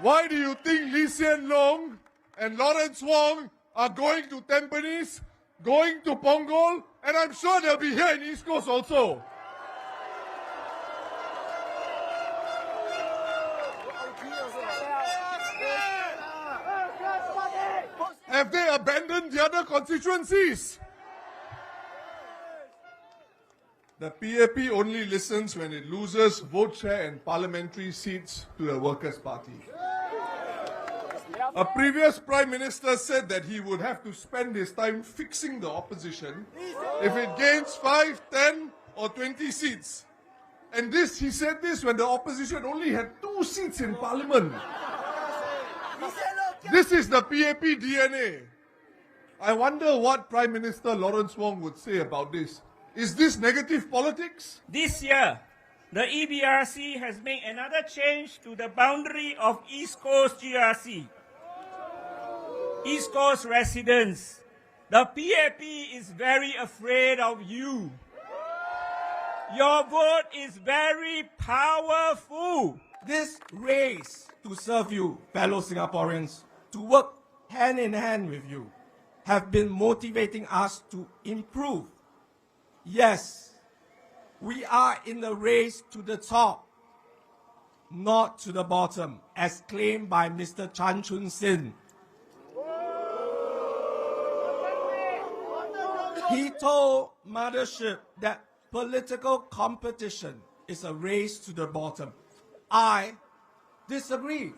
Why do you think Yee Jenn Jong and Lawrence Wong are going to Tampines, going to Punggol, and I'm sure they'll be here in East Coast also? Have they abandoned the other constituencies? The PAP only listens when it loses vote share and parliamentary seats to the Workers' Party. A previous Prime Minister said that he would have to spend his time fixing the opposition if it gains 5, 10 or 20 seats. And he said this when the opposition only had 2 seats in Parliament. This is the PAP DNA. I wonder what Prime Minister Lawrence Wong would say about this. Is this negative politics? This year, the EBRC has made another change to the boundary of East Coast GRC. East Coast residents, the PAP is very afraid of you. Your vote is very powerful. This race to serve you, fellow Singaporeans, to work hand in hand with you, have been motivating us to improve. Yes, we are in the race to the top, not to the bottom, as claimed by Mr. Chan Chun Sin. He told Mothership that political competition is a race to the bottom. I disagree.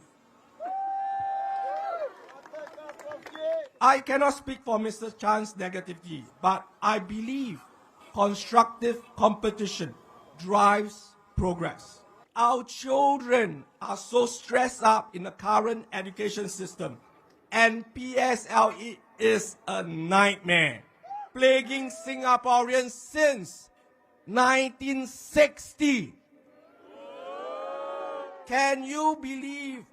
I cannot speak for Mr. Chan's negativity, but I believe constructive competition drives progress. Our children are so stressed up in the current education system, and PSLE is a nightmare, plaguing Singaporeans since 1960. Can you believe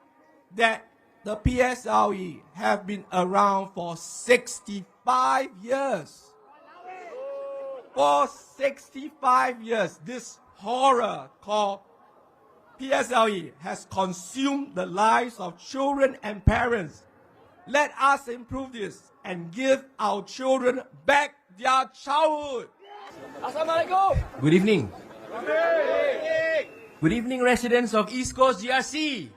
that the PSLE have been around for 65 years? For 65 years, this horror called PSLE has consumed the lives of children and parents. Let us improve this and give our children back their childhood. Assalamualaikum. Good evening. Good evening, residents of East Coast GRC.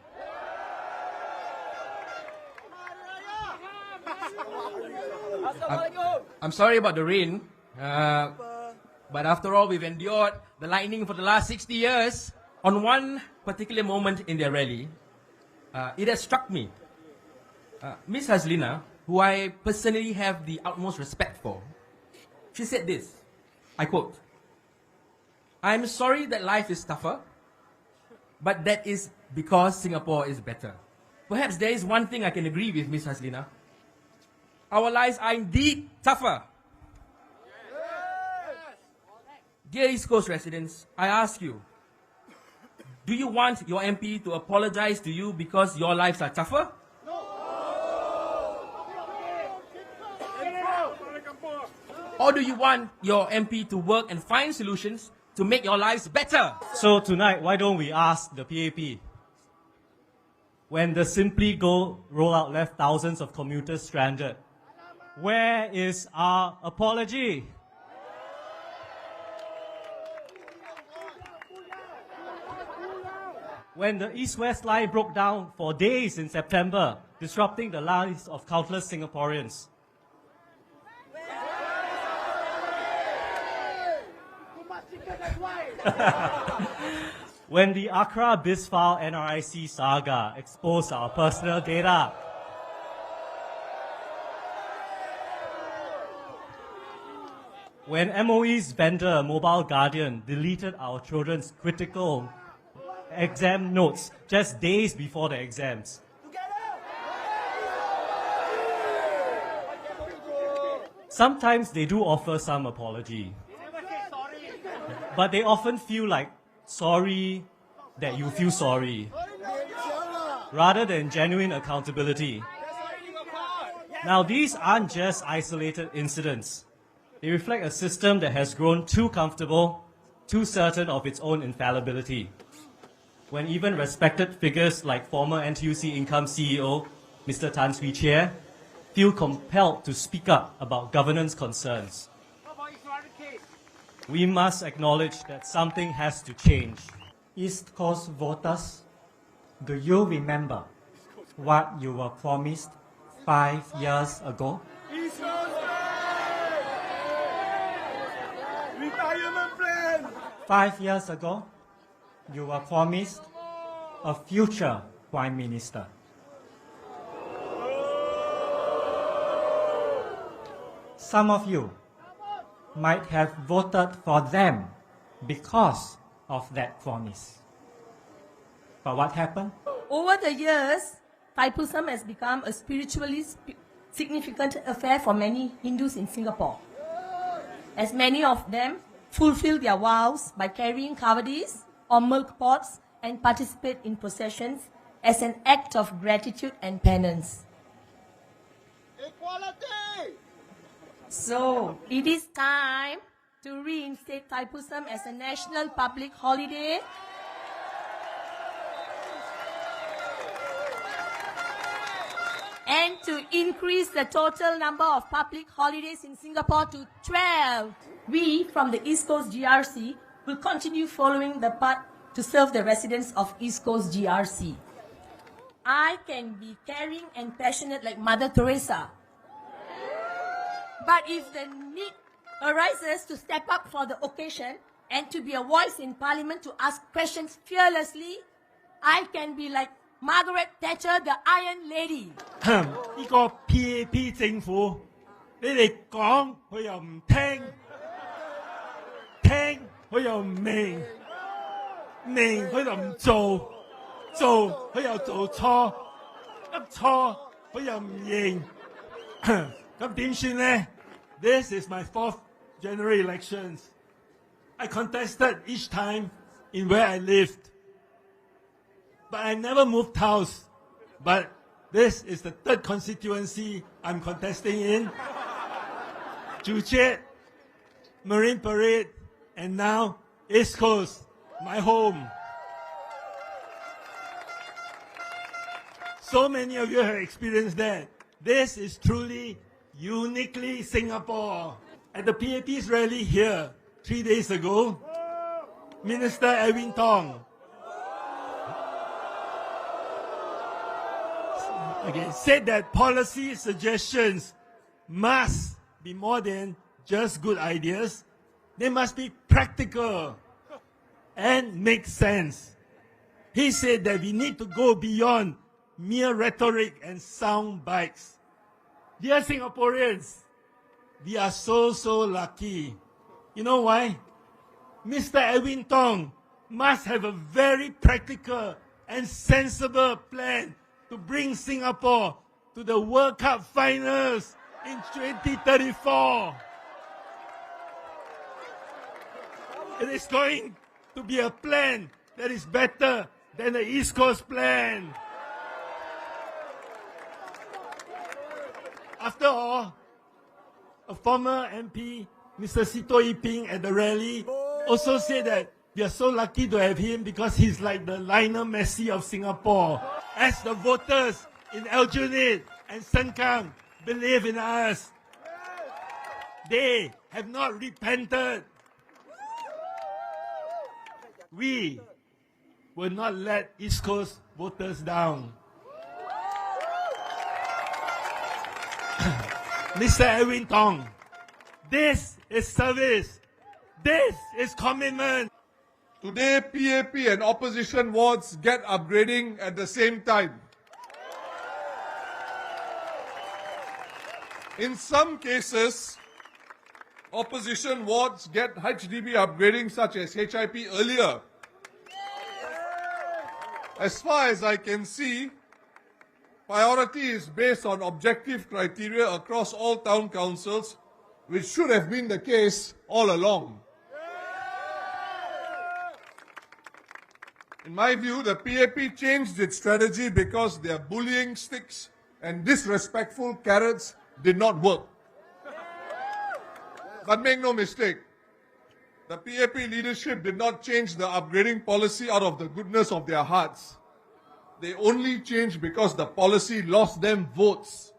I'm sorry about the rain, but after all, we've endured the lightning for the last 60 years. On one particular moment in their rally, it has struck me. Miss Haslina, who I personally have the utmost respect for, she said this, I quote, "I'm sorry that life is tougher, but that is because Singapore is better." Perhaps there is one thing I can agree with Miss Haslina. Our lives are indeed tougher. Dear East Coast residents, I ask you, do you want your MP to apologize to you because your lives are tougher? Or do you want your MP to work and find solutions to make your lives better? So tonight, why don't we ask the PAP? When the Simply Go rollout left thousands of commuters stranded, where is our apology? When the East-West line broke down for days in September, disrupting the lives of countless Singaporeans. When the Accra Bisfile NRIC saga exposed our personal data. When MOE's vendor Mobile Guardian deleted our children's critical exam notes just days before the exams. Sometimes they do offer some apology, but they often feel like sorry that you feel sorry, rather than genuine accountability. Now, these aren't just isolated incidents. They reflect a system that has grown too comfortable, too certain of its own infallibility. when even respected figures like former NTUC Income CEO, Mr. Tan Swee Chair, feel compelled to speak up about governance concerns. We must acknowledge that something has to change. East Coast voters, do you remember what you were promised 5 years ago? East Coast retirement plan! 5 years ago, you were promised a future Prime Minister. Some of you might have voted for them because of that promise. But what happened? Over the years, Thaipusam has become a spiritually significant affair for many Hindus in Singapore, as many of them fulfill their vows by carrying kavadis or milk pots and participate in processions as an act of gratitude and penance. Equality! So, it is time to reinstate Thaipusam as a national public holiday and to increase the total number of public holidays in Singapore to 12. We from the East Coast GRC will continue following the path to serve the residents of East Coast GRC. I can be caring and passionate like Mother Teresa. But if the need arises to step up for the occasion and to be a voice in Parliament to ask questions fearlessly, I can be like Margaret Thatcher, the Iron Lady. 呢個 PAP 政府，你哋講佢又唔聽，聽佢又唔明，明佢就唔做，做佢又做錯，一錯佢又唔認，咁點算呢？ This is my 4th general elections. I contested each time in where I lived. But I never moved house. But this is the 3rd constituency I'm contesting in. Joo-Chiat, Marine Parade, and now East Coast, my home. So many of you have experienced that. This is truly uniquely Singapore. At the PAP's rally here 3 days ago, Minister Edwin Tong said that policy suggestions must be more than just good ideas. They must be practical and make sense. He said that we need to go beyond mere rhetoric and sound bites. Dear Singaporeans, we are so lucky. You know why? Mr. Edwin Tong must have a very practical and sensible plan to bring Singapore to the World Cup finals in 2034. It is going to be a plan that is better than the East Coast plan. After all, a former MP, Mr. Sito Yiping, at the rally also said that we are so lucky to have him because he's like the Lionel Messi of Singapore. As the voters in Aljunied and Sengkang believe in us, they have not repented. We will not let East Coast voters down. Mr. Edwin Tong, this is service. This is commitment. Today, PAP and opposition wards get upgrading at the same time. In some cases, opposition wards get HDB upgrading such as HIP earlier. As far as I can see, priority is based on objective criteria across all town councils, which should have been the case all along. In my view, the PAP changed its strategy because their bullying sticks and disrespectful carrots did not work. But make no mistake, The PAP leadership did not change the upgrading policy out of the goodness of their hearts. They only changed because the policy lost them votes.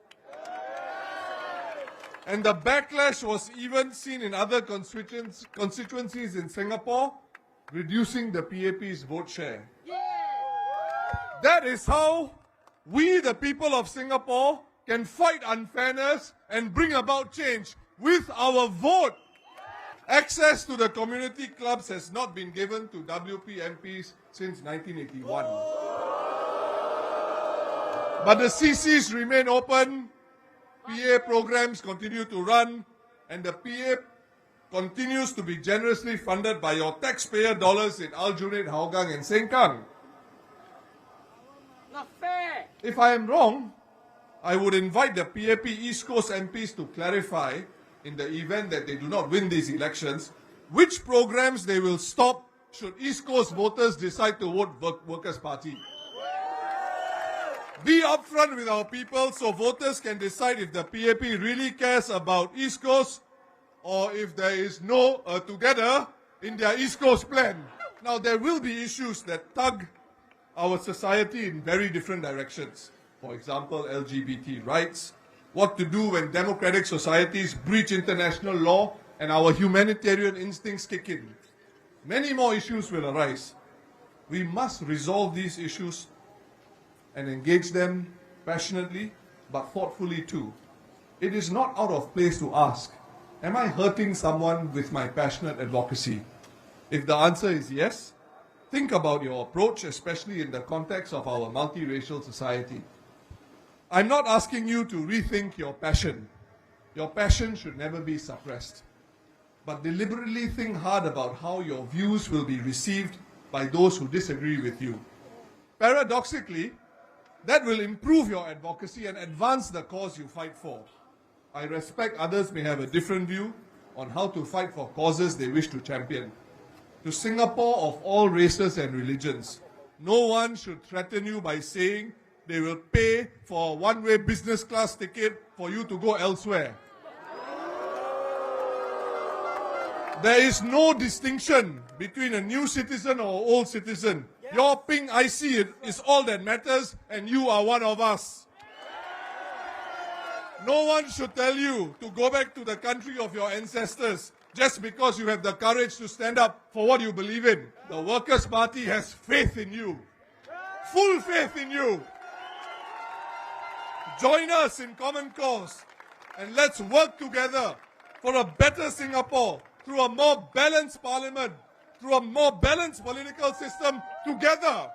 And the backlash was even seen in other constituencies in Singapore, reducing the PAP's vote share. That is how we, the people of Singapore, can fight unfairness and bring about change with our vote. Access to the community clubs has not been given to WP MPs since 1981. But the CCs remain open, PA programs continue to run, and the PA continues to be generously funded by your taxpayer dollars in Aljunied, Hougang and Sengkang. Not fair. If I am wrong, I would invite the PAP East Coast MPs to clarify, in the event that they do not win these elections, which programs they will stop should East Coast voters decide to vote Workers' Party. Be upfront with our people so voters can decide if the PAP really cares about East Coast or if there is no together in their East Coast plan. Now, there will be issues that tug our society in very different directions. For example, LGBT rights, what to do when democratic societies breach international law and our humanitarian instincts kick in. Many more issues will arise. We must resolve these issues and engage them passionately, but thoughtfully too. It is not out of place to ask, am I hurting someone with my passionate advocacy? If the answer is yes, think about your approach, especially in the context of our multiracial society. I'm not asking you to rethink your passion. Your passion should never be suppressed. But deliberately think hard about how your views will be received by those who disagree with you. Paradoxically, that will improve your advocacy and advance the cause you fight for. I respect others may have a different view on how to fight for causes they wish to champion. To Singapore of all races and religions, no one should threaten you by saying they will pay for a one-way business class ticket for you to go elsewhere. There is no distinction between a new citizen or old citizen. Your pink IC is all that matters, and you are one of us. No one should tell you to go back to the country of your ancestors just because you have the courage to stand up for what you believe in. The Workers' Party has faith in you. Full faith in you. Join us in common cause and let's work together for a better Singapore through a more balanced parliament, through a more balanced political system together.